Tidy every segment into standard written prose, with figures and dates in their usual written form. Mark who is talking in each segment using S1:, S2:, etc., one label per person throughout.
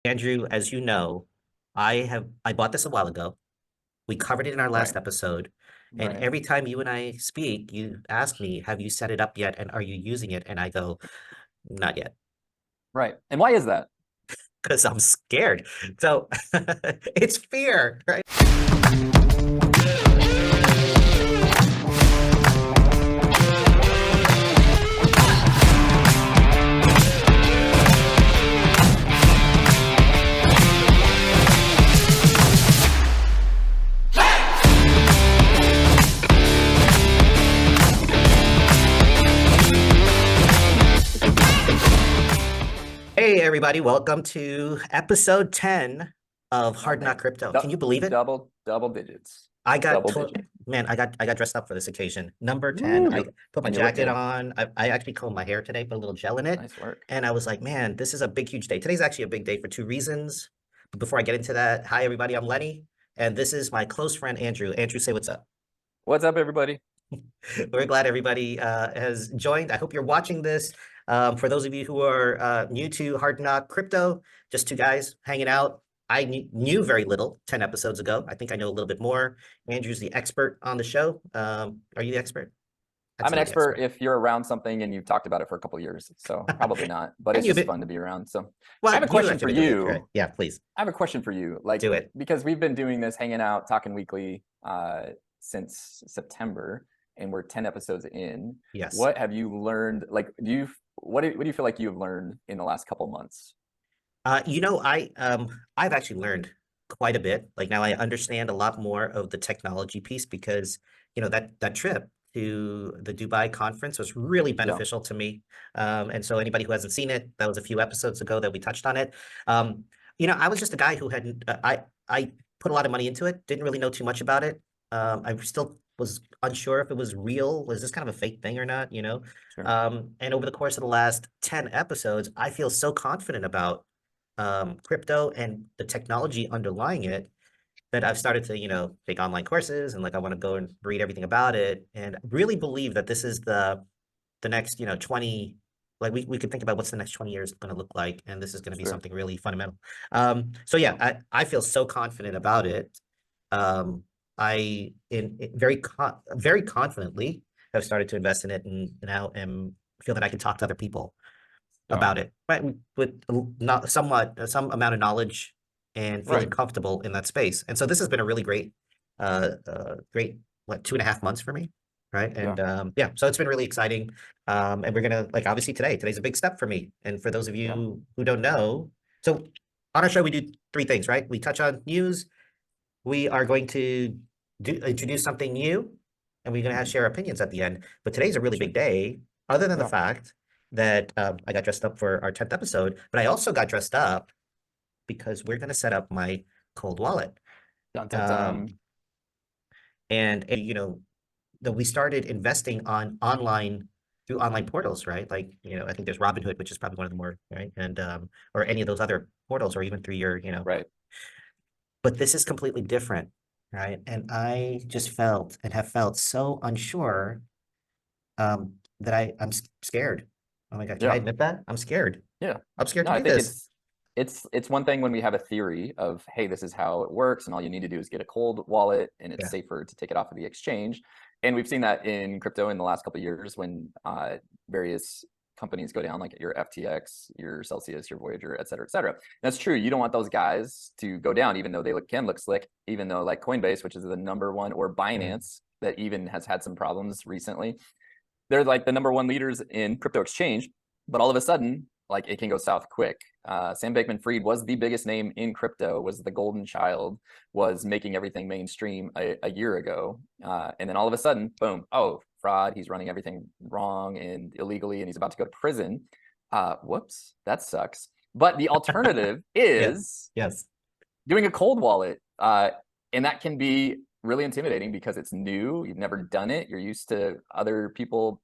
S1: Andrew, as you know, I bought this a while ago. We covered it in our
S2: Right,
S1: last episode. And
S2: right,
S1: every time you and I speak, you ask me, have you set it up yet? And are you using it? And I go, not yet,
S2: right. And why is that?
S1: because I'm scared. So it's fear, right? Hey, everybody, welcome to episode 10 of
S2: Oh
S1: Hard Knock
S2: man,
S1: Crypto. Can you believe it?
S2: double digits,
S1: I got
S2: double
S1: to
S2: digits.
S1: man, I got dressed up for this occasion. Number 10. I
S2: Woo!
S1: put my
S2: And you look
S1: jacket
S2: good.
S1: on. I actually combed my hair today, put a little gel in it.
S2: Nice work.
S1: And I was like, man, this is a big, huge day. Today's actually a big day for two reasons. But before I get into that, hi everybody, I'm Lenny, and this is my close friend Andrew. Andrew, say what's up.
S2: What's up, everybody?
S1: We're glad everybody has joined. I hope you're watching this. For those of you who are new to Hard Knock Crypto, just two guys hanging out. I knew very little 10 episodes ago. I think I know a little bit more. Andrew's the expert on the show. Are you the expert? I'd
S2: I'm
S1: say
S2: an
S1: you're the
S2: expert
S1: expert.
S2: if you're around something and you've talked about it for a couple years. So probably not, but
S1: And
S2: it's
S1: you've
S2: just
S1: been,
S2: fun to be around. So I
S1: well,
S2: have a
S1: you
S2: question
S1: actually
S2: for
S1: been doing it, right?
S2: you.
S1: Yeah, please
S2: I have a question for you. Like,
S1: do it.
S2: because we've been doing this, hanging out, talking weekly since September, and we're 10 episodes in.
S1: Yes.
S2: What have you learned? Like, what do you feel like you've learned in the last couple months?
S1: I've actually learned quite a bit. Like now I understand a lot more of the technology piece because that trip to the Dubai conference was really
S2: Yeah,
S1: beneficial to me. And so anybody who hasn't seen it, that was a few episodes ago that we touched on it. Um, I was just a guy who hadn't I put a lot of money into it, didn't really know too much about it. I still was unsure if it was real. Was this kind of a fake thing or not,
S2: sure.
S1: And over the course of the last 10 episodes, I feel so confident about crypto and the technology underlying it that I've started to, take online courses and like I want to go and read everything about it and really believe that this is the next, 20, like we could think about what's the next 20 years going to look like, and this is going to be
S2: Sure.
S1: something really fundamental. So yeah, I feel so confident about it. I very confidently have started to invest in it and now am feel that I can talk to other people
S2: Yeah.
S1: about it, right? With not somewhat some amount of knowledge and feeling
S2: Right.
S1: comfortable in that space. And so this has been a really great, what, 2.5 months for me, right?
S2: Yeah.
S1: And yeah, so it's been really exciting. And we're gonna like obviously today's a big step for me. And for those of
S2: Yeah.
S1: you who don't know, so on our show we do three things, right? We touch on news, we are going to introduce something new, and we're going to have
S2: Mhm.
S1: share opinions at the end. But today's a really
S2: Sure.
S1: big day, other than the
S2: Yeah.
S1: fact that I got dressed up for our 10th episode, but I also got dressed up because we're going to set up my cold wallet.
S2: Dun, dun,
S1: Um,
S2: dun.
S1: and that we started investing on online through online portals, right? Like, I think there's Robinhood, which is probably one of the more, right? And or any of those other portals, or even through your,
S2: Right.
S1: but this is completely different, right? And I just felt and have felt so unsure that I'm scared. Oh my God, can I
S2: Yeah.
S1: admit that? I'm scared.
S2: Yeah.
S1: I'm scared
S2: No,
S1: to
S2: I
S1: do
S2: think
S1: this.
S2: it's one thing when we have a theory of, hey, this is how it works, and all you need to do is get a cold wallet, and it's
S1: Yeah.
S2: safer to take it off of the exchange. And we've seen that in crypto in the last couple of years when various companies go down, like your FTX, your Celsius, your Voyager, et cetera, et cetera. That's true. You don't want those guys to go down, even though they can look slick, even though like Coinbase, which is the number one, or
S1: Mm.
S2: Binance, that even has had some problems recently. They're like the number one leaders in crypto exchange, but all of a sudden, like it can go south quick. Sam Bankman-Fried was the biggest name in crypto, was the golden child, was making everything mainstream a year ago. And then all of a sudden, boom, oh, fraud, he's running everything wrong and illegally, and he's about to go to prison. Whoops, that sucks. But the alternative
S1: Yeah.
S2: is
S1: Yes.
S2: doing a cold wallet. And that can be really intimidating because it's new. You've never done it. You're used to other people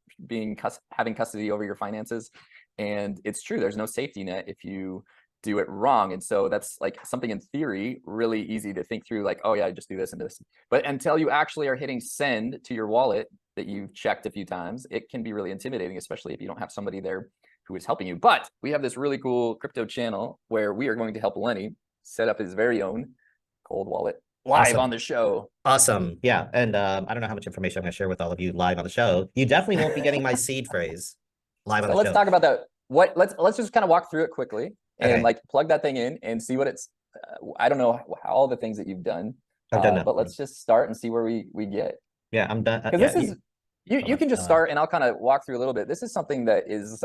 S2: having custody over your finances. And it's true, there's no safety net if you do it wrong. And so that's like something in theory, really easy to think through, like, oh yeah, just do this and this. But until you actually are hitting send to your wallet that you've checked a few times, it can be really intimidating, especially if you don't have somebody there who is helping you. But we have this really cool crypto channel where we are going to help Lenny set up his very own cold wallet live on
S1: Awesome.
S2: the show.
S1: Awesome. Yeah. And I don't know how much information I'm going to share with all of you live on the show. You definitely won't be getting my seed phrase live on
S2: So
S1: the
S2: let's
S1: show.
S2: talk about that. Let's just kind of walk through it quickly and
S1: Okay.
S2: like plug that thing in and see what it's. I don't know how, all the things that you've done,
S1: I've done that.
S2: but let's just start and see where we get.
S1: Yeah, I'm done.
S2: Because
S1: Yeah.
S2: this is
S1: Hold
S2: you
S1: on.
S2: can just start and I'll kind of walk through a little bit. This is something that is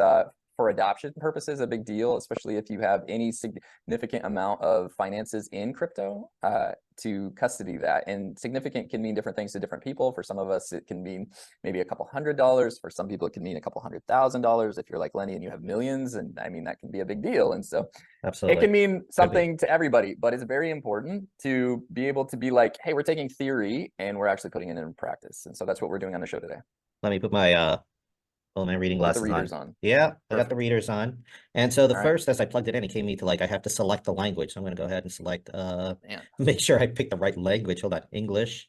S2: for adoption purposes a big deal, especially if you have any significant amount of finances in crypto to custody that. And significant can mean different things to different people. For some of us, it can mean maybe a couple $100. For some people, it can mean a couple $100,000. If you're like Lenny and you have millions, and I mean, that can be a big deal. And so
S1: Absolutely.
S2: it can mean something to everybody, but it's very important to be able to be like, hey, we're taking theory and we're actually putting it in practice. And so that's what we're doing on the show today.
S1: Let me put my my reading
S2: We'll get the
S1: glasses
S2: readers
S1: on.
S2: on.
S1: Yeah, I got the
S2: Perfect.
S1: readers on. And so the
S2: All right.
S1: first, as I plugged it in, it came me to like I have to select the language. So I'm going to go ahead and select
S2: Man.
S1: make sure I pick the right language. Hold on. English.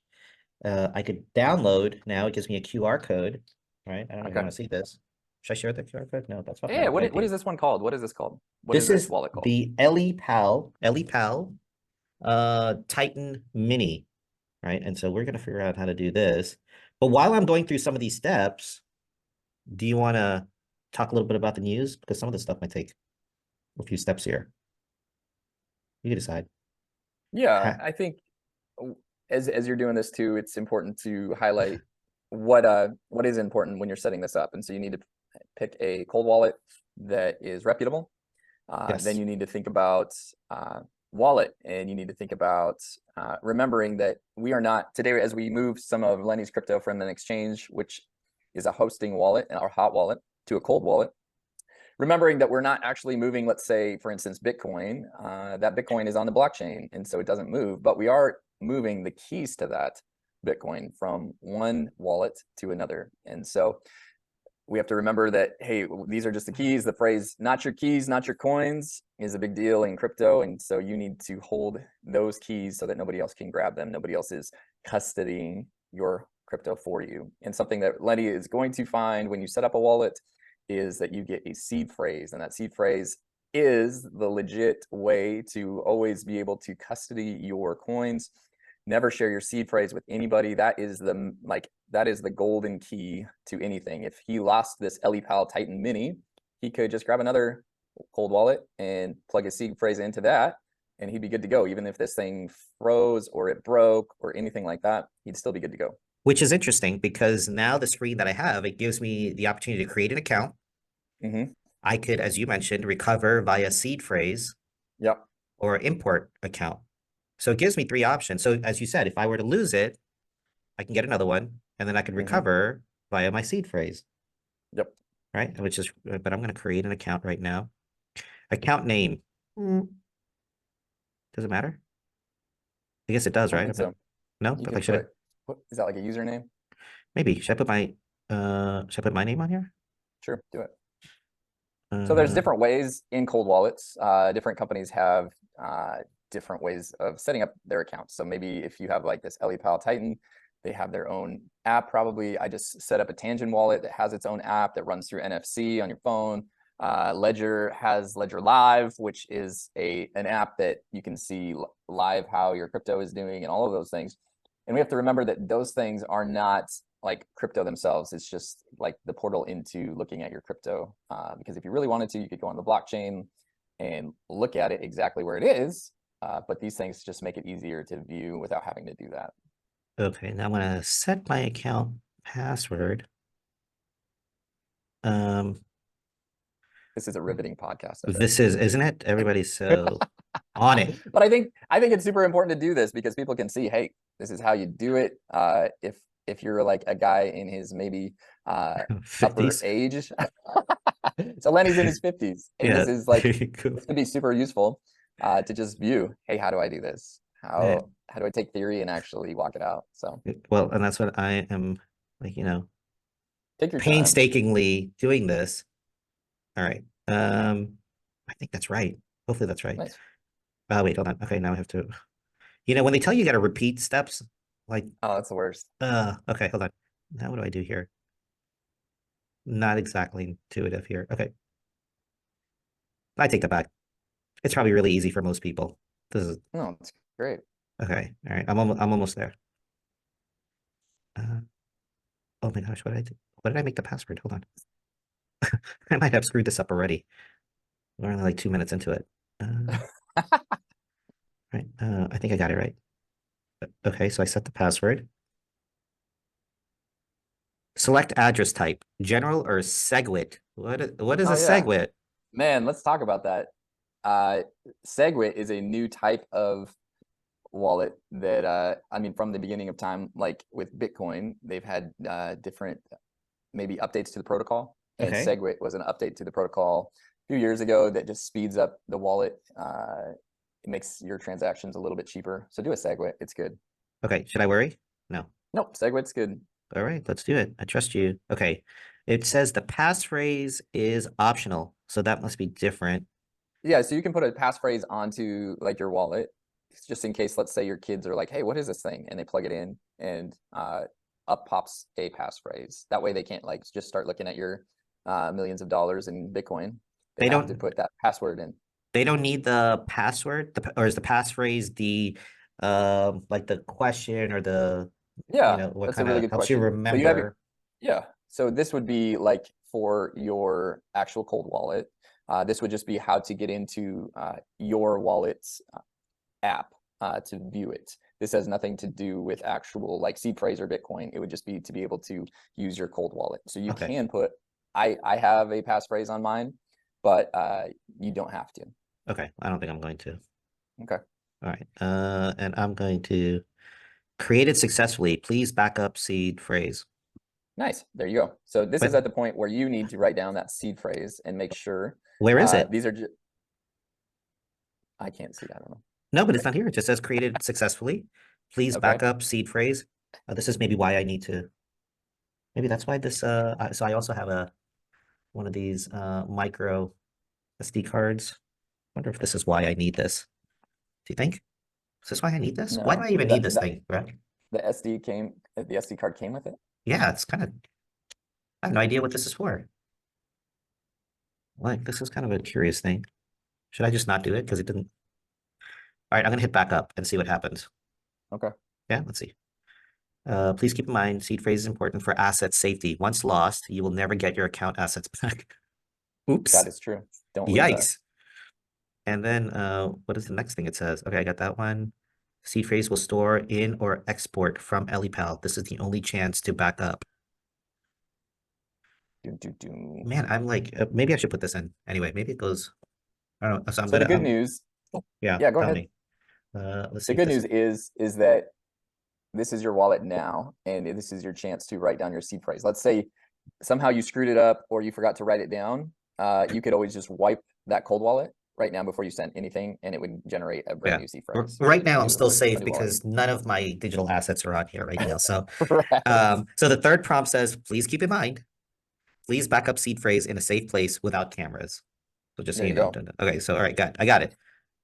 S1: I could download now. It gives me a QR code. All right. I don't know if you
S2: Okay.
S1: want to see this. Should I share the QR code? No, that's not
S2: Yeah.
S1: a good
S2: What
S1: idea.
S2: is this one called? What is this called? What is
S1: This
S2: this
S1: is
S2: wallet called?
S1: the Ellie Pal Titan Mini. Right. And so we're going to figure out how to do this. But while I'm going through some of these steps, do you want to talk a little bit about the news? Because some of the stuff might take a few steps here. You can decide.
S2: Yeah,
S1: Ha
S2: I think as you're doing this too, it's important to highlight what is important when you're setting this up. And so you need to pick a cold wallet that is reputable. Then
S1: yes.
S2: you need to think about wallet, and you need to think about remembering that we are not today, as we move some of Lenny's crypto from an exchange, which is a hosting wallet and our hot wallet, to a cold wallet. Remembering that we're not actually moving, let's say, for instance, Bitcoin, that Bitcoin is on the blockchain, and so it doesn't move, but we are moving the keys to that Bitcoin from one wallet to another. And so we have to remember that, hey, these are just the keys. The phrase, not your keys, not your coins, is a big deal in crypto. And so you need to hold those keys so that nobody else can grab them. Nobody else is custodying your crypto for you. And something that Lenny is going to find when you set up a wallet is that you get a seed phrase. And that seed phrase is the legit way to always be able to custody your coins. Never share your seed phrase with anybody. That is the golden key to anything. If he lost this Pal Titan Mini, he could just grab another cold wallet and plug his seed phrase into that, and he'd be good to go. Even if this thing froze or it broke or anything like that, he'd still be good to go.
S1: Which is interesting because now the screen that I have, it gives me the opportunity to create an account. I could, as you mentioned, recover via seed phrase.
S2: Yep.
S1: Or import account. So it gives me three options. So as you said, if I were to lose it, I can get another one, and then I can recover via my seed phrase.
S2: Yep.
S1: Right. Which is, but I'm going to create an account right now. Account name. Does it matter? I guess it does, right?
S2: So
S1: no,
S2: you
S1: but
S2: can
S1: like, should I?
S2: What is that, like a username?
S1: Maybe should I put my name on here?
S2: Sure, do it. So there's different ways in cold wallets. Different companies have different ways of setting up their accounts. So maybe if you have like this Pal Titan, they have their own app probably. I just set up a Tangent wallet that has its own app that runs through NFC on your phone. Ledger has Ledger Live, which is an app that you can see live how your crypto is doing and all of those things. And we have to remember that those things are not like crypto themselves. It's just like the portal into looking at your crypto. Because if you really wanted to, you could go on the blockchain and look at it exactly where it is. But these things just make it easier to view without having to do that.
S1: Okay, now I'm gonna set my account password.
S2: This is a riveting podcast.
S1: This is, isn't it? Everybody's so on it.
S2: But I think it's super important to do this because people can see, hey, this is how you do it. If you're like a guy in his maybe upper
S1: 50s.
S2: age. So Lenny's in his 50s, and
S1: Yeah,
S2: this is like
S1: cool.
S2: this could be super useful to just view, hey, how do I do this?
S1: Yeah.
S2: How do I take theory and actually walk it out? So
S1: Well, and that's what I am like,
S2: take your time.
S1: painstakingly doing this. All right. I think that's right. Hopefully that's right.
S2: Nice.
S1: Wait, hold on. Okay, now I have to, when they tell you got to repeat steps, like,
S2: Oh, that's the worst.
S1: okay, hold on. Now what do I do here? Not exactly intuitive here. Okay. I take that back. It's probably really easy for most people. This is
S2: No, it's great.
S1: okay. All right. I'm almost there. Uh, oh my gosh, what did I do? What did I make the password? Hold on. I might have screwed this up already. We're only like 2 minutes into it. Right. I think I got it right. Okay, so I set the password. Select address type, general or SegWit. What is a
S2: Oh yeah,
S1: SegWit?
S2: man, let's talk about that. Uh, SegWit is a new type of wallet that I mean, from the beginning of time, like with Bitcoin, they've had different maybe updates to the protocol, and
S1: Okay.
S2: SegWit was an update to the protocol a few years ago that just speeds up the wallet. It makes your transactions a little bit cheaper. So do a SegWit, it's good.
S1: Okay, should I worry? No.
S2: Nope, SegWit's good.
S1: All right, let's do it. I trust you. Okay. It says the passphrase is optional, so that must be different.
S2: Yeah, so you can put a passphrase onto like your wallet, just in case, let's say your kids are like, hey, what is this thing? And they plug it in and up pops a passphrase. That way they can't like just start looking at your millions of dollars in Bitcoin. They
S1: They
S2: have to
S1: don't
S2: put that password in.
S1: they don't need the password, or is the passphrase the like the question or the
S2: Yeah,
S1: what
S2: that's a
S1: kind
S2: really
S1: of
S2: good
S1: helps you
S2: question. But you have your,
S1: remember?
S2: yeah. So this would be like for your actual cold wallet. This would just be how to get into your wallet's app to view it. This has nothing to do with actual like seed phrase or Bitcoin. It would just be to be able to use your cold wallet. So you
S1: Okay.
S2: can put, I have a passphrase on mine, but you don't have to.
S1: Okay. I don't think I'm going to.
S2: Okay.
S1: All right. And I'm going to create it successfully. Please back up seed phrase.
S2: Nice. There you go. So this is
S1: But
S2: at the point where you need to write down that seed phrase and make sure
S1: where is it?
S2: these are just, I can't see. I don't know.
S1: No, but it's not here. It just says created successfully. Please
S2: Okay.
S1: back up seed phrase. This is maybe why I need to. Maybe that's why this. So I also have a one of these micro SD cards. Wonder if this is why I need this. Do you think? Is this why I need this? Why do I
S2: No,
S1: even need
S2: that
S1: this
S2: that
S1: thing, right?
S2: the SD card came with it.
S1: Yeah, it's kind of. I have no idea what this is for. Like, this is kind of a curious thing. Should I just not do it because it didn't? All right, I'm gonna hit back up and see what happens.
S2: Okay.
S1: Yeah, let's see. Please keep in mind, seed phrase is important for asset safety. Once lost, you will never get your account assets back.
S2: That
S1: Oops.
S2: is true. Don't lose that.
S1: Yikes. And then what is the next thing it says? Okay, I got that one. Seed phrase will store in or export from EliPal. This is the only chance to back up.
S2: Do, do, do.
S1: Man, I'm like, maybe I should put this in. Anyway, maybe it goes. I don't know. So I'm
S2: So the
S1: gonna,
S2: good news,
S1: yeah,
S2: yeah, go
S1: tell
S2: ahead.
S1: me. Let's see
S2: The
S1: if
S2: good
S1: this,
S2: news is that this is your wallet now, and this is your chance to write down your seed phrase. Let's say somehow you screwed it up or you forgot to write it down. You could always just wipe that cold wallet right now before you sent anything, and it would generate a brand
S1: yeah.
S2: new seed phrase
S1: Right
S2: with
S1: now,
S2: a
S1: I'm still
S2: a
S1: safe
S2: new wallet.
S1: because none of my digital assets are on here right now. So,
S2: Right.
S1: so the third prompt says, please keep in mind, please back up seed phrase in a safe place without cameras. So just so
S2: There
S1: you
S2: you
S1: know.
S2: go.
S1: Okay, so all right, I got it.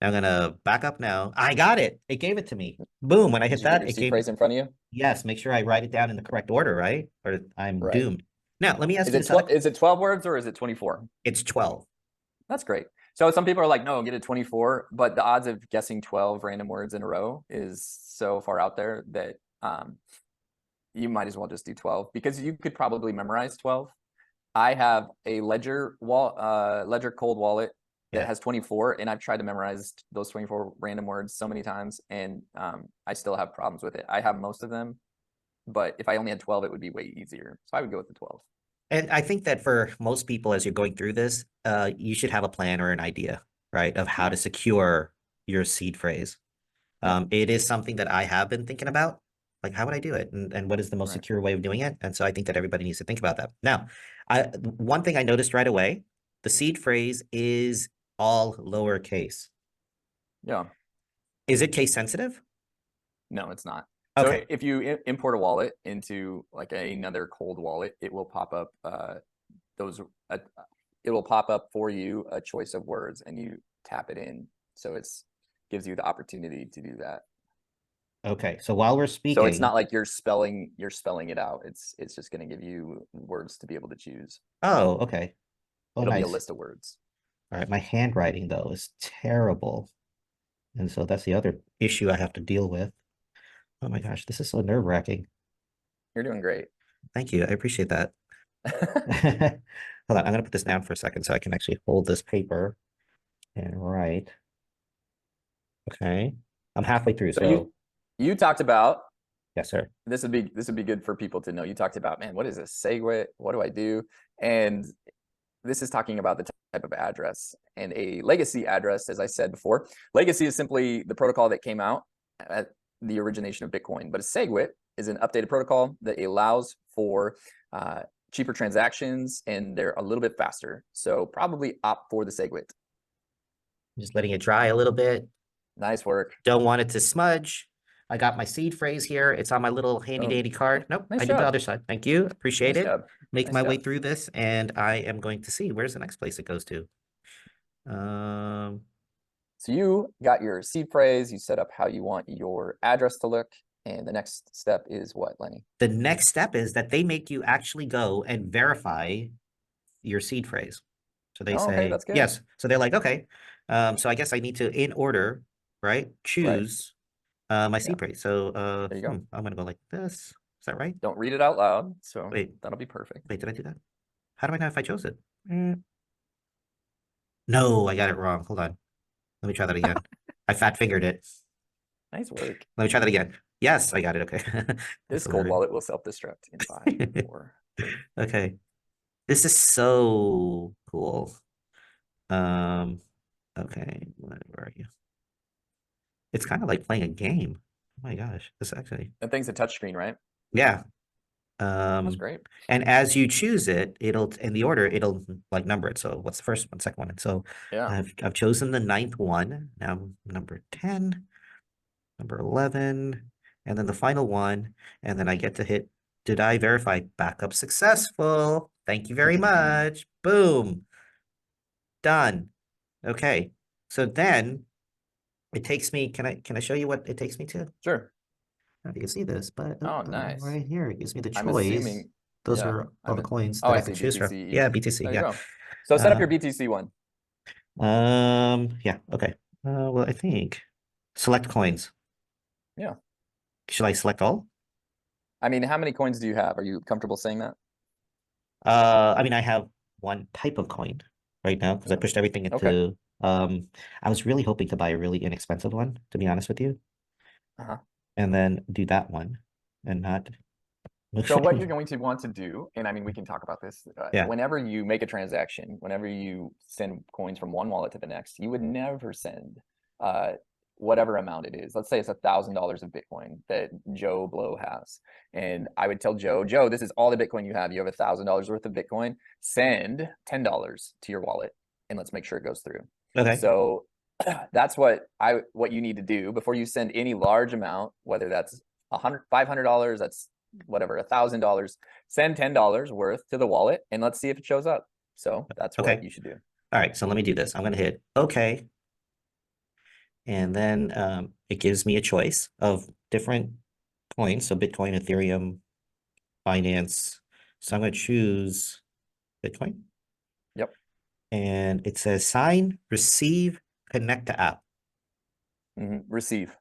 S1: I'm gonna back up now. I got it. It gave it to me. Boom. When I
S2: Did
S1: hit
S2: you get
S1: that,
S2: your
S1: it
S2: seed
S1: gave me.
S2: phrase in front of you?
S1: Yes, make sure I write it down in the correct order, right? Or I'm
S2: Right.
S1: doomed. Now, let me ask you this other.
S2: Is it 12 words or is it 24?
S1: It's 12.
S2: That's great. So some people are like, no, get a 24, but the odds of guessing 12 random words in a row is so far out there that you might as well just do 12 because you could probably memorize 12. I have a Ledger cold wallet that
S1: Yeah.
S2: has 24, and I've tried to memorize those 24 random words so many times, and I still have problems with it. I have most of them, but if I only had 12, it would be way easier. So I would go with the 12.
S1: And I think that for most people, as you're going through this, you should have a plan or an idea, right, of how
S2: Yeah.
S1: to secure your seed phrase.
S2: Yeah.
S1: It is something that I have been thinking about. Like, how would I do it? And what is the most
S2: Right.
S1: secure way of doing it? And so I think that everybody needs to think about that. Now, one thing I noticed right away, the seed phrase is all lowercase.
S2: Yeah.
S1: Is it case sensitive?
S2: No, it's not. So
S1: Okay.
S2: if you import a wallet into like another cold wallet, it will pop up those. It will pop up for you a choice of words, and you tap it in. So it's gives you the opportunity to do that.
S1: Okay. So while we're
S2: So it's
S1: speaking,
S2: not like you're spelling it out. It's just going to give you words to be able to choose.
S1: oh, okay. Oh,
S2: It'll be a
S1: nice.
S2: list of words.
S1: All right, my handwriting though is terrible. And so that's the other issue I have to deal with. Oh my gosh, this is so nerve-wracking.
S2: You're doing great.
S1: Thank you. I appreciate that. Hold on, I'm gonna put this down for a second so I can actually hold this paper and write. Okay. I'm halfway through,
S2: So
S1: so
S2: you talked about,
S1: yes, sir.
S2: this would be good for people to know. You talked about, man, what is a SegWit? What do I do? And this is talking about the type of address, and a legacy address, as I said before. Legacy is simply the protocol that came out at the origination of Bitcoin, but a SegWit is an updated protocol that allows for cheaper transactions, and they're a little bit faster. So probably opt for the SegWit.
S1: Just letting it dry a little bit.
S2: Nice work.
S1: Don't want it to smudge. I got my seed phrase here. It's on my little handy
S2: Oh,
S1: dandy card. Nope,
S2: nice
S1: I did the
S2: job.
S1: other side. Thank you. Appreciate
S2: Nice
S1: it.
S2: job.
S1: Make
S2: Nice
S1: my way
S2: job.
S1: through this, and I am going to see where's the next place it goes to.
S2: So you got your seed phrase, you set up how you want your address to look, and the next step is what, Lenny?
S1: The next step is that they make you actually go and verify your seed phrase. So they
S2: Oh, okay,
S1: say,
S2: that's good.
S1: yes. So they're like, okay. So I guess I need to, in order, right,
S2: Right.
S1: choose my
S2: Yeah.
S1: seed phrase. So
S2: There you go.
S1: I'm going to go like this. Is that right?
S2: Don't read it out loud, so
S1: Wait,
S2: that'll be perfect.
S1: wait, did I do that? How do I know if I chose it? No, I got it wrong. Hold on. Let me try that again. I fat fingered it.
S2: Nice work.
S1: Let me try that again. Yes, I got it. Okay.
S2: This
S1: That's
S2: cold
S1: hilarious.
S2: wallet will self-destruct in 5, 4, 3.
S1: Okay. This is so cool. Okay, where are you? It's kind of like playing a game. Oh my gosh, this actually,
S2: That thing's a touchscreen, right?
S1: yeah.
S2: That's great.
S1: And as you choose it, it'll in the order, it'll like number it. So what's the first one, second one? And so
S2: Yeah.
S1: I've chosen the ninth one. Now number 10, number 11, and then the final one. And then I get to hit, did I verify backup successful? Thank you very much. Boom. Done. Okay. So then it takes me, can I show you what it takes me to?
S2: Sure.
S1: I don't know if you can see this, but
S2: Oh, nice.
S1: right here, it gives me the
S2: I'm
S1: choice.
S2: assuming,
S1: Those
S2: yeah.
S1: are all the coins
S2: Oh,
S1: that
S2: I
S1: I can
S2: see,
S1: choose from.
S2: BTC
S1: Yeah,
S2: ETH.
S1: BTC,
S2: There you
S1: yeah.
S2: go. So set up your
S1: Uh,
S2: BTC one.
S1: yeah, okay. Well, I think select coins.
S2: Yeah.
S1: Should I select all?
S2: I mean, how many coins do you have? Are you comfortable saying that?
S1: I mean, I have one type of coin right now because I
S2: Yeah.
S1: pushed everything
S2: Okay.
S1: into, I was really hoping to buy a really inexpensive one, to be honest with you,
S2: Uh-huh.
S1: and then do that one and not move
S2: So what
S1: any.
S2: you're going to want to do, and I mean, we can talk about this,
S1: Yeah,
S2: whenever you make a transaction, whenever you send coins from one wallet to the next, you would never send uh, whatever amount it is. Let's say it's $1,000 of Bitcoin that Joe Blow has. And I would tell Joe, Joe, this is all the Bitcoin you have. You have $1,000 worth of Bitcoin. Send $10 to your wallet and let's make sure it goes through.
S1: okay,
S2: So that's what you need to do before you send any large amount, whether that's $500, that's whatever, $1,000, send $10 worth to the wallet and let's see if it shows up. So that's
S1: okay.
S2: what you should do.
S1: All right, so let me do this. I'm going to hit okay. And then it gives me a choice of different coins. So Bitcoin, Ethereum, Binance. So I'm going to choose Bitcoin.
S2: Yep.
S1: And it says sign, receive, connect to app.
S2: Receive.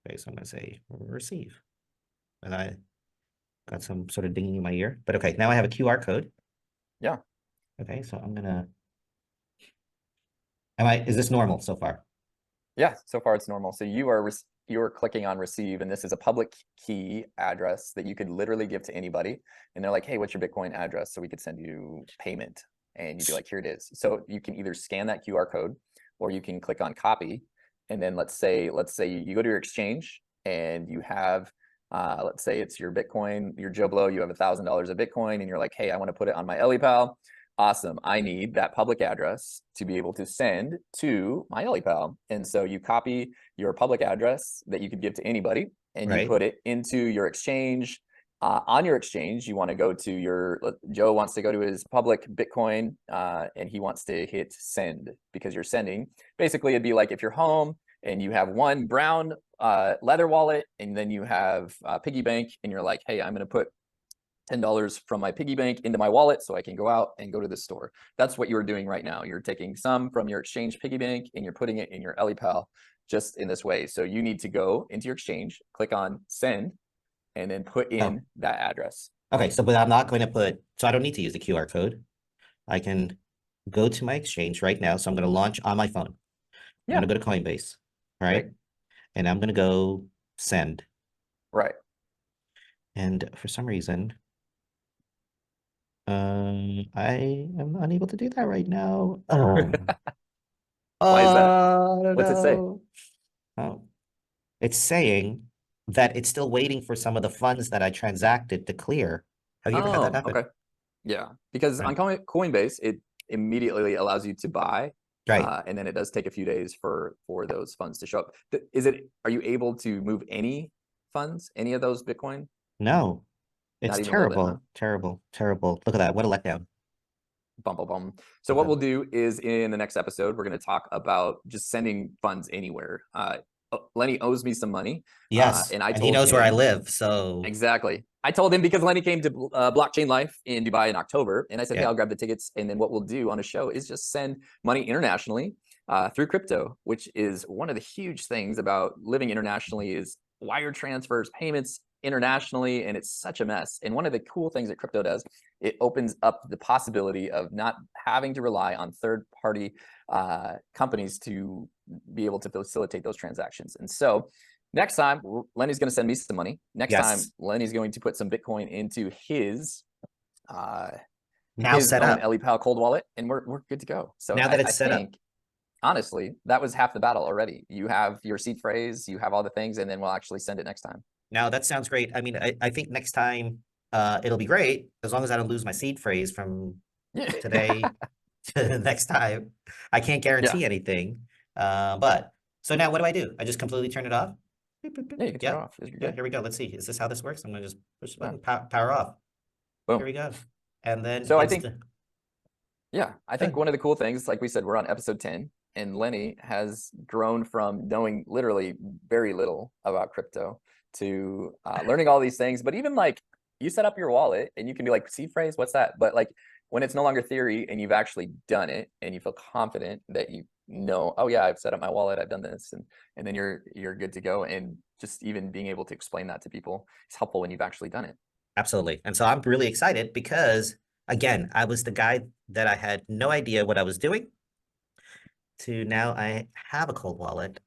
S1: Okay, so I'm going to say receive. And I got some sort of dinging in my ear. But okay, now I have a QR code.
S2: Yeah.
S1: Okay, so I'm going to, is this normal so far?
S2: Yeah, so far it's normal. So you're clicking on receive, and this is a public key address that you could literally give to anybody. And they're like, hey, what's your Bitcoin address? So we could send you payment. And you'd be like, here it is. So you can either scan that QR code or you can click on copy. And then let's say you go to your exchange and you have, let's say it's your Bitcoin, your Joe Blow, you have $1,000 of Bitcoin and you're like, hey, I want to put it on my EliPal. Awesome. I need that public address to be able to send to my EliPal. And so you copy your public address that you could give to anybody and you put it into your exchange. On your exchange, you want to go to Joe wants to go to his public Bitcoin and he wants to hit send because you're sending. Basically, it'd be like if you're home and you have one brown leather wallet and then you have piggy bank and you're like, hey, I'm going to put $10 from my piggy bank into my wallet so I can go out and go to the store. That's what you're doing right now. You're taking some from your exchange piggy bank and you're putting it in your LPal just in this way. So you need to go into your exchange, click on send, and then put in that address.
S1: Okay, so but I'm not going to put, so I don't need to use the QR code. I can go to my exchange right now. So I'm going to launch on my phone. I'm going to go to Coinbase, right?
S2: Great.
S1: And I'm going to go send.
S2: Right.
S1: And for some reason, I am unable to do that right now. Oh,
S2: Why is that?
S1: I don't
S2: What's it say?
S1: know. Oh, it's saying that it's still waiting for some of the funds that I transacted to clear. Have you ever had that
S2: Oh,
S1: happen?
S2: okay. Yeah, because
S1: Right.
S2: on Coinbase, it immediately allows you to buy,
S1: Right.
S2: and then it does take a few days for those funds to show up. Is it? Are you able to move any funds, any of those Bitcoin?
S1: No, it's
S2: Not even a little bit, huh?
S1: terrible, terrible, terrible. Look at that. What a letdown.
S2: Bum, bum, bum. So what we'll do is in the next episode, we're going to talk about just sending funds anywhere. Leni owes me some money,
S1: Yes,
S2: and I
S1: and he
S2: told
S1: knows where I
S2: him
S1: live, so
S2: exactly. I told him because Leni came to Blockchain Life in Dubai in October, and I said, "Hey,
S1: yeah,
S2: I'll grab the tickets." And then what we'll do on a show is just send money internationally through crypto, which is one of the huge things about living internationally is wire transfers, payments internationally, and it's such a mess. And one of the cool things that crypto does, it opens up the possibility of not having to rely on third-party companies to be able to facilitate those transactions. And so next time, Leni's going to send me some money. Next time,
S1: yes.
S2: Leni's going to put some Bitcoin into his
S1: Now set
S2: own
S1: up.
S2: LPal cold wallet, and we're good to go. So
S1: Now that
S2: I
S1: it's set up.
S2: think honestly that was half the battle already. You have your seed phrase, you have all the things, and then we'll actually send it next time.
S1: Now that sounds great. I mean, I think next time it'll be great as long as I don't lose my seed phrase from
S2: Yeah,
S1: today to the next time. I can't
S2: yeah,
S1: guarantee anything. But so now what do? I just completely turn it off? Beep, beep, beep.
S2: yeah. You can turn it
S1: Yeah.
S2: off. You're
S1: Yeah,
S2: good.
S1: here we go. Let's see. Is this how this works? I'm gonna just push the
S2: Yeah.
S1: button, power off. Here
S2: Boom.
S1: we go. And then
S2: So I think
S1: instant
S2: yeah, I think
S1: done.
S2: one of the cool things, like we said, we're on episode 10, and Leni has grown from knowing literally very little about crypto to learning all these things. But even like you set up your wallet and you can be like, seed phrase, what's that? But like when it's no longer theory and you've actually done it and you feel confident that you know, oh yeah, I've set up my wallet, I've done this, and then you're good to go. And just even being able to explain that to people is helpful when you've actually done it.
S1: Absolutely. And so I'm really excited because again, I was the guy that I had no idea what I was doing to now I have a cold wallet.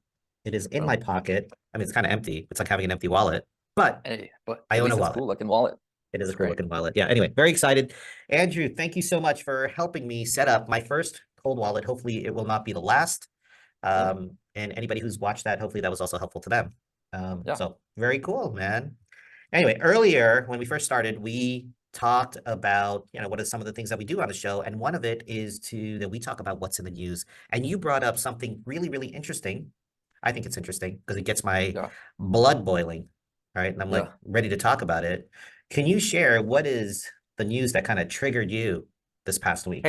S1: It is in my
S2: Boom.
S1: pocket. I mean, it's kind of empty. It's like having an empty wallet, but
S2: Hey, but
S1: I
S2: at
S1: own a
S2: least it's a
S1: wallet.
S2: cool looking wallet.
S1: It is a
S2: That's
S1: cool
S2: great.
S1: looking wallet. Yeah. Anyway, very excited. Andrew, thank you so much for helping me set up my first cold wallet. Hopefully it will not be the last.
S2: Yeah.
S1: And anybody who's watched that, hopefully that was also helpful to them.
S2: Yeah.
S1: So very cool, man. Anyway, earlier when we first started, we talked about, what are some of the things that we do on the show. And one of it is that we talk about what's in the news. And you brought up something really, really interesting. I think it's interesting because it gets my
S2: Yeah.
S1: blood boiling. All right. And I'm like
S2: Yeah.
S1: ready to talk about it. Can you share what is the news that kind of triggered you this past
S2: Hey,
S1: week?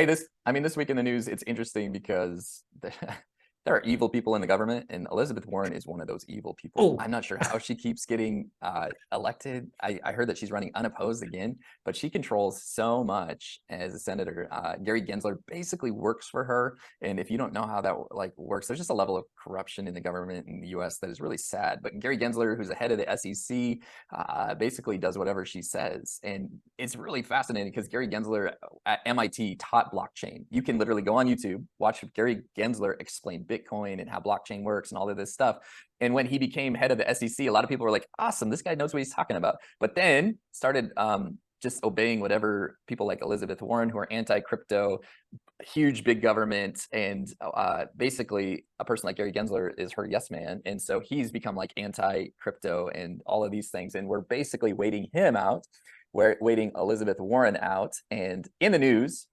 S2: this week in the news, it's interesting because there are evil people in the government, and Elizabeth Warren is one of those evil people.
S1: Oh,
S2: I'm not sure how she keeps getting elected. I heard that she's running unopposed again, but she controls so much as a senator. Gary Gensler basically works for her, and if you don't know how that like works, there's just a level of corruption in the government in the U.S. that is really sad. But Gary Gensler, who's the head of the SEC, basically does whatever she says, and it's really fascinating because Gary Gensler at MIT taught blockchain. You can literally go on YouTube, watch Gary Gensler explain Bitcoin and how blockchain works and all of this stuff. And when he became head of the SEC, a lot of people were like, awesome, this guy knows what he's talking about. But then started just obeying whatever people like Elizabeth Warren, who are anti-crypto, huge big government, and basically a person like Gary Gensler is her yes man. And so he's become like anti-crypto and all of these things. And we're basically waiting him out. We're waiting Elizabeth Warren out. And in the news,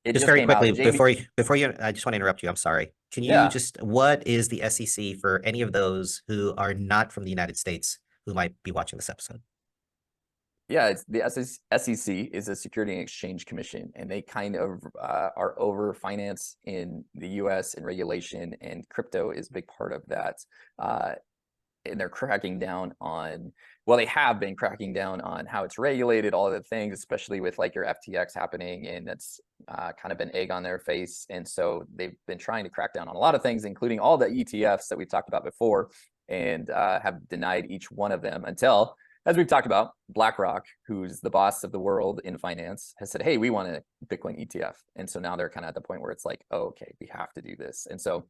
S2: it
S1: just
S2: just
S1: very
S2: came
S1: quickly
S2: out. Jamie,
S1: before you, I just want to interrupt you. I'm sorry. Can you
S2: yeah,
S1: just, what is the SEC for any of those who are not from the United States who might be watching this episode?
S2: yeah, it's the SEC is a Security and Exchange Commission, and they kind of are over finance in the U.S. and regulation, and crypto is a big part of that. and they're cracking down on, well, they have been cracking down on how it's regulated, all of the things, especially with like your FTX happening, and that's kind of been egg on their face. And so they've been trying to crack down on a lot of things, including all the ETFs that we've talked about before, and have denied each one of them until, as we've talked about, BlackRock, who's the boss of the world in finance, has said, hey, we want a Bitcoin ETF. And so now they're kind of at the point where it's like, oh, okay, we have to do this. And so,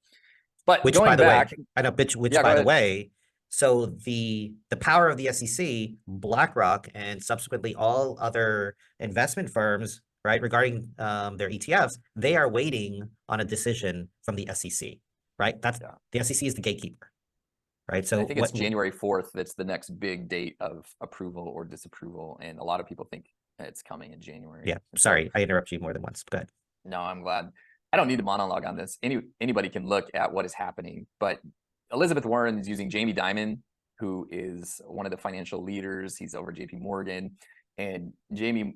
S2: but
S1: Which, by
S2: going
S1: the way,
S2: back,
S1: I know, which,
S2: yeah, go
S1: by the
S2: ahead.
S1: way, so the power of the SEC, BlackRock, and subsequently all other investment firms, right, regarding their ETFs, they are waiting on a decision from the SEC, right? That's
S2: Yeah.
S1: the SEC is the gatekeeper, right?
S2: And
S1: So
S2: I think it's January 4th that's the next big date of approval or disapproval. And a lot of people think it's coming in January.
S1: Yeah,
S2: And
S1: sorry,
S2: so,
S1: I interrupted you more than once. Go ahead.
S2: no, I'm glad. I don't need to monologue on this. Anybody can look at what is happening, but Elizabeth Warren is using Jamie Dimon, who is one of the financial leaders. He's over JP Morgan, and Jamie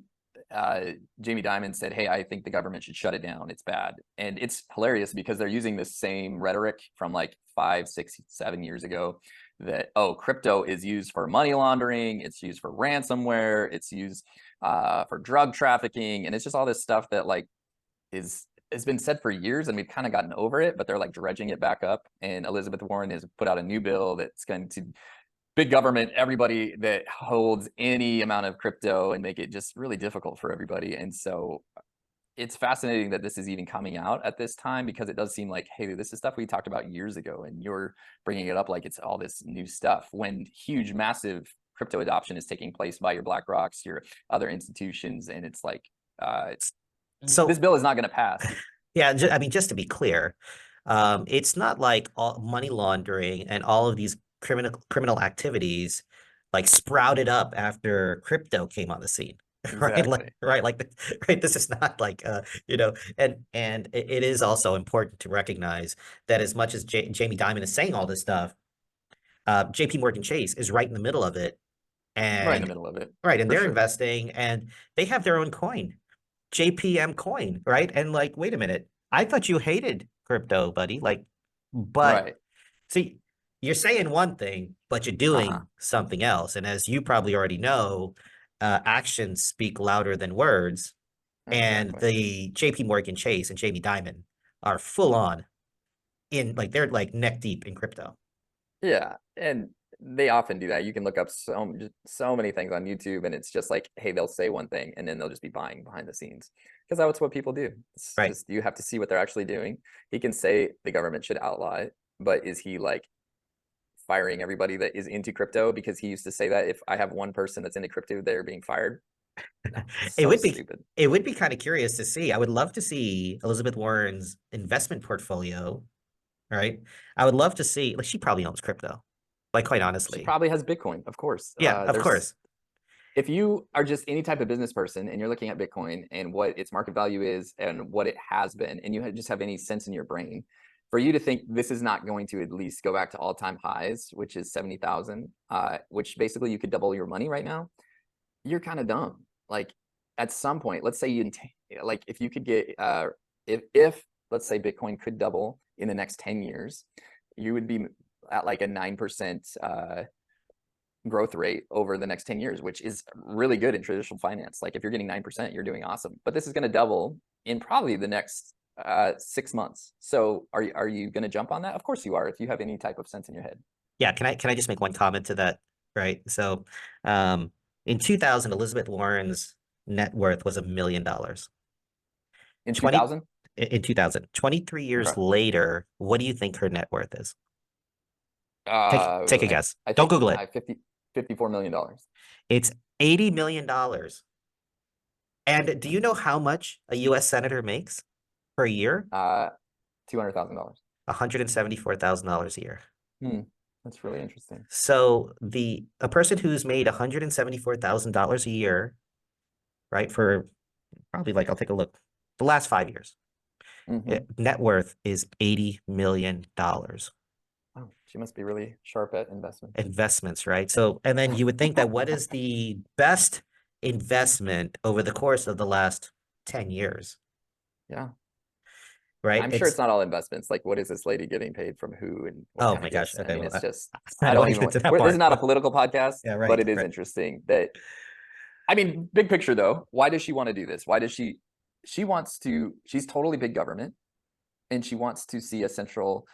S2: Dimon said, hey, I think the government should shut it down. It's bad. And it's hilarious because they're using the same rhetoric from like 5, 6, 7 years ago that, oh, crypto is used for money laundering. It's used for ransomware. It's used for drug trafficking. And it's just all this stuff that like has been said for years, and we've kind of gotten over it, but they're like dredging it back up. And Elizabeth Warren has put out a new bill that's going to big government everybody that holds any amount of crypto and make it just really difficult for everybody. And so it's fascinating that this is even coming out at this time, because it does seem like, hey, this is stuff we talked about years ago, and you're bringing it up like it's all this new stuff, when huge, massive crypto adoption is taking place by your BlackRocks, your other institutions. And it's like,
S1: So
S2: this bill is not going to pass.
S1: yeah, I mean, just to be clear, it's not like all money laundering and all of these criminal activities like sprouted up after crypto came on the scene. Right,
S2: Exactly.
S1: right. This is not like and it is also important to recognize that as much as Jamie Dimon is saying all this stuff, JP Morgan Chase is right in the middle of it,
S2: Right in the
S1: and
S2: middle of it,
S1: right, and
S2: for
S1: they're
S2: sure.
S1: investing, and they have their own coin, JPM coin, right? And like, wait a minute, I thought you hated crypto, buddy. Like, but
S2: Right.
S1: see, you're saying one thing, but you're doing
S2: Uh-huh.
S1: something else. And as you probably already know, actions speak louder than words. And
S2: Exactly.
S1: the JP Morgan Chase and Jamie Dimon are full on in, like, they're like neck deep in crypto.
S2: Yeah, and they often do that. You can look up so many things on YouTube, and it's just like, hey, they'll say one thing, and then they'll just be buying behind the scenes, because that's what people do. It's
S1: Right.
S2: just, you have to see what they're actually doing. He can say the government should outlaw it, but is he like firing everybody that is into crypto? Because he used to say that if I have one person that's into crypto, they're being fired. No,
S1: It
S2: so
S1: would be
S2: stupid.
S1: it would be kind of curious to see. I would love to see Elizabeth Warren's investment portfolio, right? I would love to see, like, she probably owns crypto, like, quite
S2: She
S1: honestly.
S2: probably has Bitcoin, of course.
S1: Yeah, of
S2: There's
S1: course.
S2: If you are just any type of business person and you're looking at Bitcoin and what its market value is and what it has been, and you just have any sense in your brain, for you to think this is not going to at least go back to all-time highs, which is 70,000, which basically you could double your money right now, you're kind of dumb. Like, at some point, let's say like, if you could get, if let's say Bitcoin could double in the next 10 years, you would be at like a 9% growth rate over the next 10 years, which is really good in traditional finance. Like, if you're getting 9%, you're doing awesome. But this is going to double in probably the next 6 months. So are you going to jump on that? Of course you are, if you have any type of sense in your head.
S1: Yeah, can I just make one comment to that? Right. So, in 2000, Elizabeth Warren's net worth was $1 million.
S2: In
S1: 20
S2: 2000?
S1: in 2000, 23 years
S2: Okay.
S1: later, what do you think her net worth is? Take a
S2: I,
S1: guess.
S2: I
S1: Don't
S2: think
S1: Google it.
S2: $54 million.
S1: It's $80 million. And do you know how much a US senator makes per year?
S2: $200,000.
S1: $174,000 a year.
S2: Hmm. That's really interesting.
S1: So a person who's made $174,000 a year, right, for probably, like, I'll take a look, the last 5 years,
S2: Hmm.
S1: net worth is $80 million.
S2: Oh, she must be really sharp at investments.
S1: Investments, right? So, and then you would think that what is the best investment over the course of the last 10 years?
S2: Yeah.
S1: right?
S2: I'm sure
S1: It's
S2: it's not all investments. Like, what is this lady getting paid from who and what
S1: oh
S2: kind
S1: my
S2: of
S1: gosh.
S2: gifts? I
S1: Okay,
S2: mean,
S1: well,
S2: it's just,
S1: I
S2: I
S1: don't
S2: don't
S1: want to
S2: even
S1: get
S2: want,
S1: into that
S2: this is
S1: part,
S2: not a
S1: but
S2: political podcast,
S1: yeah,
S2: but
S1: right,
S2: it is
S1: right.
S2: interesting that, I mean, big picture though, why does she want to do this? Why does she wants to, she's totally big government and she wants to see a central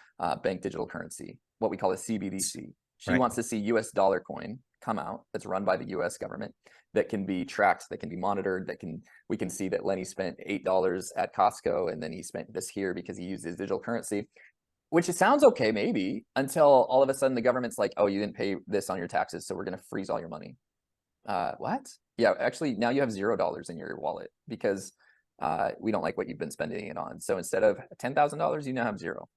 S2: bank digital currency, what we call a CBDC. She
S1: Right.
S2: wants to see US dollar coin come out that's run by the US government that can be tracked, that can be monitored, that can, we can see that Lenny spent $8 at Costco and then he spent this here because he used his digital currency, which it sounds okay maybe until all of a sudden the government's like, oh, you didn't pay this on your taxes, so we're going to freeze all your money. What? Yeah, actually now you have $0 in your wallet because we don't like what you've been spending it on. So instead of $10,000, you now have zero.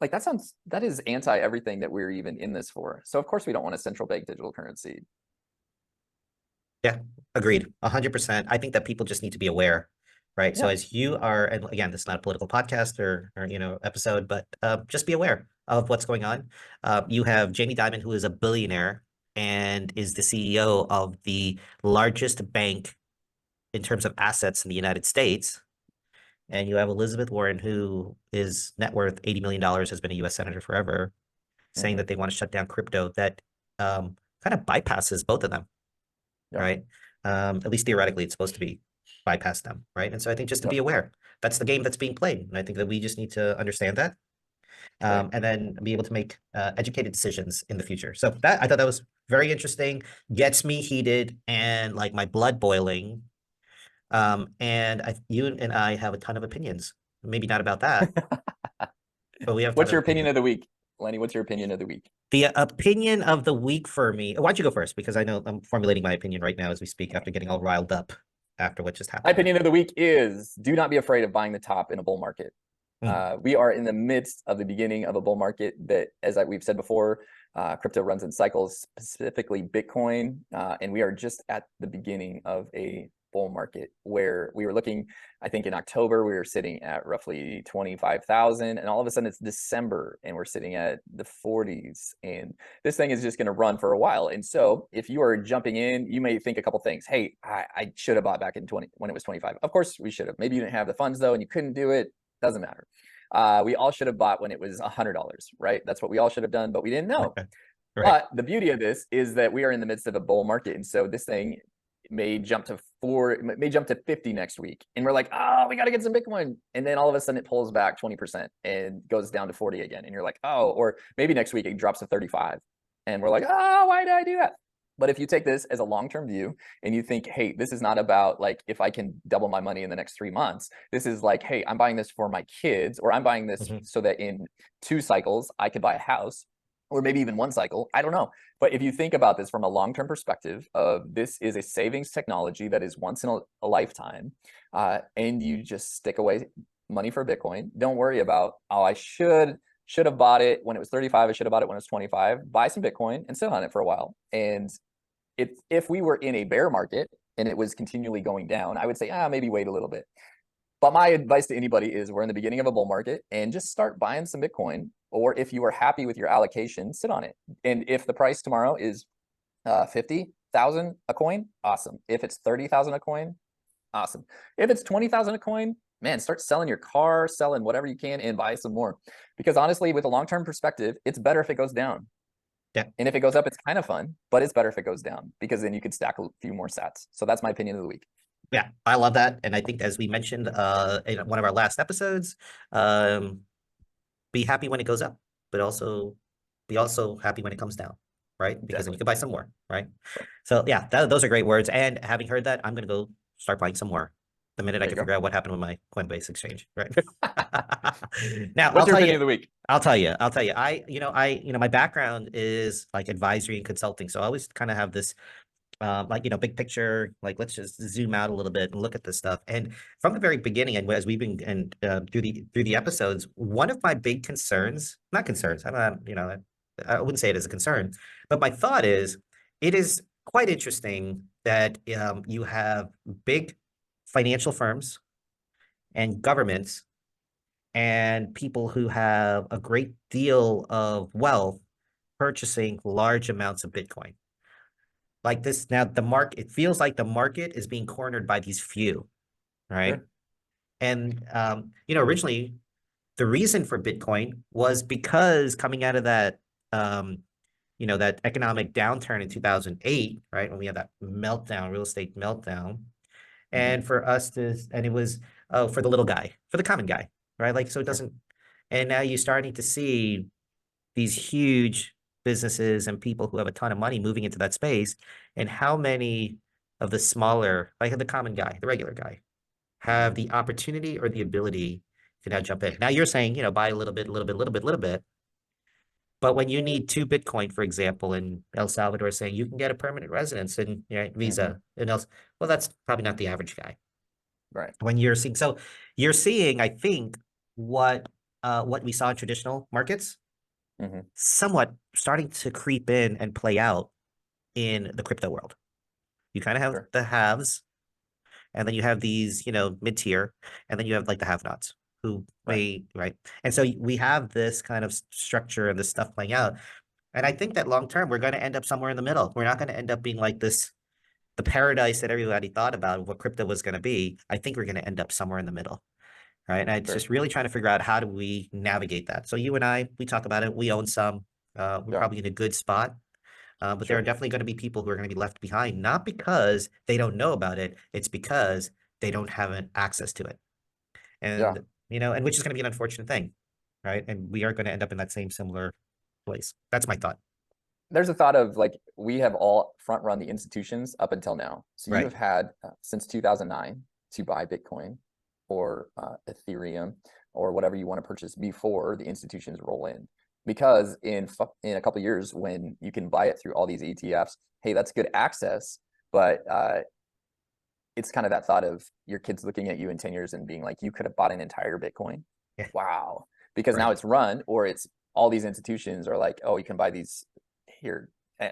S2: Like that is anti everything that we're even in this for. So of course we don't want a central bank digital currency.
S1: Yeah, agreed. 100%. I think that people just need to be aware, right? So
S2: Yeah.
S1: as you are, and again, this is not a political podcast or episode, but just be aware of what's going on. You have Jamie Dimon, who is a billionaire and is the CEO of the largest bank in terms of assets in the United States. And you have Elizabeth Warren, who is net worth $80 million, has been a US Senator forever, saying
S2: Mhm.
S1: that they want to shut down crypto that kind of bypasses both of them,
S2: Yeah.
S1: right? At least theoretically, it's supposed to be bypass them, right? And so I think just to be
S2: Yep.
S1: aware, that's the game that's being played. And I think that we just need to understand that
S2: Right.
S1: and then be able to make educated decisions in the future. So that I thought that was very interesting, gets me heated and like my blood boiling. And you and I have a ton of opinions. Maybe not about that, but we have a ton
S2: What's
S1: of
S2: your opinion
S1: opinions.
S2: of the week? Lenny, what's your opinion of the week?
S1: The opinion of the week for me. Why don't you go first? Because I know I'm formulating my opinion right now as we speak after getting all riled up after what just
S2: My
S1: happened.
S2: opinion of the week is do not be afraid of buying the top in a bull market.
S1: Mm,
S2: We are in the midst of the beginning of a bull market that, as we've said before, crypto runs in cycles, specifically Bitcoin, and we are just at the beginning of a bull market where we were looking, I think in October, we were sitting at roughly 25,000 and all of a sudden it's December and we're sitting at the 40s and this thing is just going to run for a while. And so if you are jumping in, you may think a couple things. Hey, I should have bought back in 20 when it was 25. Of course we should have. Maybe you didn't have the funds though and you couldn't do it. Doesn't matter. We all should have bought when it was $100, right? That's what we all should have done, but we didn't know.
S1: okay. Right.
S2: But the beauty of this is that we are in the midst of a bull market. And so this thing may jump to 50 next week. And we're like, oh, we got to get some Bitcoin. And then all of a sudden it pulls back 20% and goes down to 40 again. And you're like, oh, or maybe next week it drops to 35. And we're like, oh, why did I do that? But if you take this as a long-term view and you think, hey, this is not about like, if I can double my money in the next 3 months, this is like, hey, I'm buying this for my kids, or I'm buying this
S1: Mhm.
S2: so that in 2 cycles, I could buy a house, or maybe even 1 cycle. I don't know. But if you think about this from a long-term perspective of this is a savings technology that is once in a lifetime, and you just stick away money for Bitcoin, don't worry about, oh, I should have bought it when it was 35. I should have bought it when it was 25. Buy some Bitcoin and sit on it for a while. And if we were in a bear market and it was continually going down, I would say, maybe wait a little bit. But my advice to anybody is we're in the beginning of a bull market and just start buying some Bitcoin. Or if you are happy with your allocation, sit on it. And if the price tomorrow is 50,000 a coin, awesome. If it's 30,000 a coin, awesome. If it's 20,000 a coin, man, start selling your car, selling whatever you can and buy some more. Because honestly, with a long-term perspective, it's better if it goes down.
S1: Yeah.
S2: And if it goes up, it's kind of fun, but it's better if it goes down because then you could stack a few more sats. So that's my opinion of the week.
S1: Yeah, I love that. And I think as we mentioned in one of our last episodes, um, be happy when it goes up, but also be also happy when it comes down, right? Because then you
S2: Exactly.
S1: can buy some more, right?
S2: Right.
S1: So yeah, those are great words. And having heard that, I'm gonna go start buying some more the minute I
S2: There you
S1: can
S2: go.
S1: figure out what happened with my Coinbase exchange, right? Now
S2: What's your opinion of the week?
S1: I'll tell you, my background is like advisory and consulting. So I always kind of have this like big picture, like let's just zoom out a little bit and look at this stuff. And from the very beginning, and as we've been and through the episodes, one of my big concerns, not concerns, I wouldn't say it as a concern, but my thought is it is quite interesting that you have big financial firms and governments and people who have a great deal of wealth purchasing large amounts of Bitcoin like this now the market it feels like the market is being cornered by these few, right?
S2: Sure.
S1: And originally the reason for Bitcoin was because coming out of that, that economic downturn in 2008, right, when we had that meltdown, real estate meltdown,
S2: Mhm.
S1: and for us to, and it was, oh, for the little guy, for the common guy, right? Like, so it
S2: Sure.
S1: doesn't, and now you're starting to see these huge businesses and people who have a ton of money moving into that space, and how many of the smaller, like the common guy, the regular guy, have
S2: Mhm.
S1: the opportunity or the ability to now jump in. Now you're saying, buy a little bit, little bit, little bit, little bit. But when you need 2 Bitcoin, for example, in El Salvador, saying you can get a permanent residence and
S2: Mhm.
S1: visa and else, well, that's probably not the average guy.
S2: Right.
S1: When you're seeing, so you're seeing, I think, what we saw in traditional markets,
S2: Mhm.
S1: somewhat starting to creep in and play out in the crypto world. You kind of have
S2: Sure.
S1: the haves, and then you have these, mid-tier, and then you have like the have-nots who
S2: Right.
S1: right. And so we have this kind of structure and this stuff playing out. And I think that long term, we're going to end up somewhere in the middle. We're not going to end up being like this, the paradise that everybody thought about what crypto was going to be. I think we're going to end up somewhere in the middle. Right. And it's
S2: Very
S1: just
S2: true.
S1: really trying to figure out how do we navigate that. So you and I, we talk about it. We own some. We're
S2: Yeah.
S1: probably in a good spot. But there are
S2: Sure.
S1: definitely going to be people who are going to be left behind, not because they don't know about it. It's because they don't have access to it.
S2: Yeah.
S1: And which is going to be an unfortunate thing. Right. And we are going to end up in that same similar place. That's my thought.
S2: There's a thought of like we have all front run the institutions up until now. So you
S1: Right.
S2: have had since 2009 to buy Bitcoin or Ethereum or whatever you want to purchase before the institutions roll in. Because in a couple of years, when you can buy it through all these ETFs, hey, that's good access, but it's kind of that thought of your kids looking at you in 10 years and being like, you could have bought an entire Bitcoin.
S1: Yeah.
S2: Wow. Because now
S1: Right.
S2: it's run, or it's all these institutions are like, oh, you can buy these here.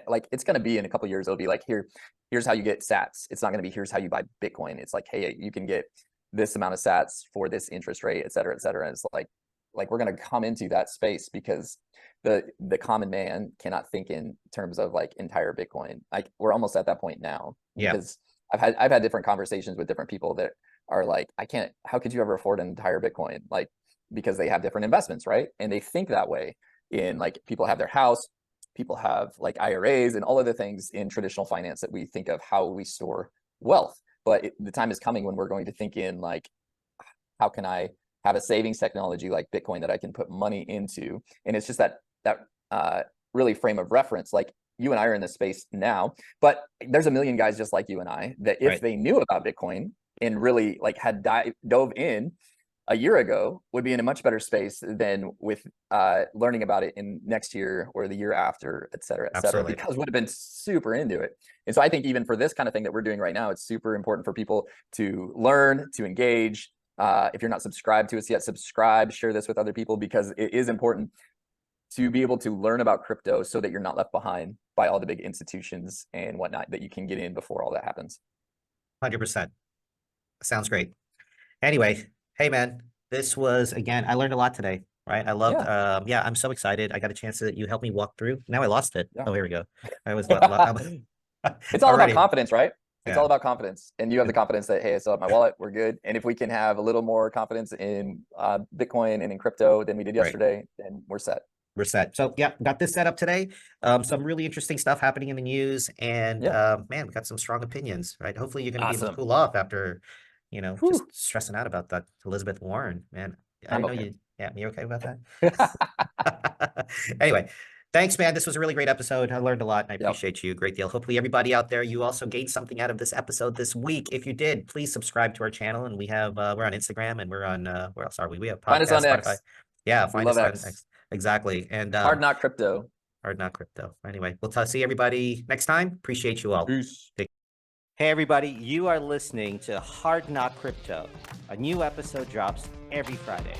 S2: Like it's going to be in a couple of years, it'll be like, here's how you get sats. It's not going to be, here's how you buy Bitcoin. It's like, hey, you can get this amount of sats for this interest rate, et cetera, et cetera. And it's like we're going to come into that space because the common man cannot think in terms of like entire Bitcoin. Like we're almost at that point now
S1: Yeah.
S2: because I've had different conversations with different people that are like, I can't, how could you ever afford an entire Bitcoin? Like, because they have different investments, right? And they think that way in like people have their house, people have like IRAs and all of the things in traditional finance that we think of how we store wealth. But the time is coming when we're going to think in like, how can I have a savings technology like Bitcoin that I can put money into? And it's just that really frame of reference. Like you and I are in this space now, but there's a million guys just like you and I that if
S1: Right.
S2: they knew about Bitcoin and really like had dove in a year ago would be in a much better space than with learning about it in next year or the year after, et cetera,
S1: Absolutely.
S2: because would have been super into it. And so I think even for this kind of thing that we're doing right now, it's super important for people to learn, to engage. If you're not subscribed to us yet, subscribe, share this with other people because it is important to be able to learn about crypto so that you're not left behind by all the big institutions and whatnot that you can get in before all that happens.
S1: 100%. Sounds great. Anyway, hey man, this was again, I learned a lot today, right? I loved
S2: Yeah,
S1: yeah, I'm so excited. I got a chance that you helped me walk through. Now I lost it.
S2: yeah.
S1: Oh, here we go. I was
S2: It's all about
S1: already.
S2: confidence, right? It's all
S1: Yeah.
S2: about confidence. And you have the confidence that, hey, I still have my wallet, we're good. And if we can have a little more confidence in Bitcoin and in crypto than we did
S1: Right.
S2: yesterday, then we're set.
S1: We're set. So yeah, got this set up today. Some really interesting stuff happening in the news, and
S2: Yeah.
S1: man, we got some strong opinions, right? Hopefully you're gonna be able to
S2: Awesome.
S1: cool off after, just
S2: Whew.
S1: stressing out about that Elizabeth Warren, man. I
S2: I'm
S1: know
S2: okay.
S1: you, yeah, you okay about that? Anyway, thanks, man. This was a really great episode. I learned a lot and I
S2: Yep.
S1: appreciate you a great deal. Hopefully everybody out there, you also gained something out of this episode this week. If you did, please subscribe to our channel, and we have we're on Instagram, and we're on where else are we? We have
S2: Find us on
S1: podcast, Spotify.
S2: X.
S1: Yeah,
S2: We
S1: find
S2: love
S1: us on
S2: X.
S1: X. Exactly. And
S2: HardKnock Crypto.
S1: HardKnock Crypto. Anyway, we'll see everybody next time. Appreciate you all.
S2: Peace.
S1: Hey, everybody, you are listening to HardKnock Crypto. A new episode drops every Friday.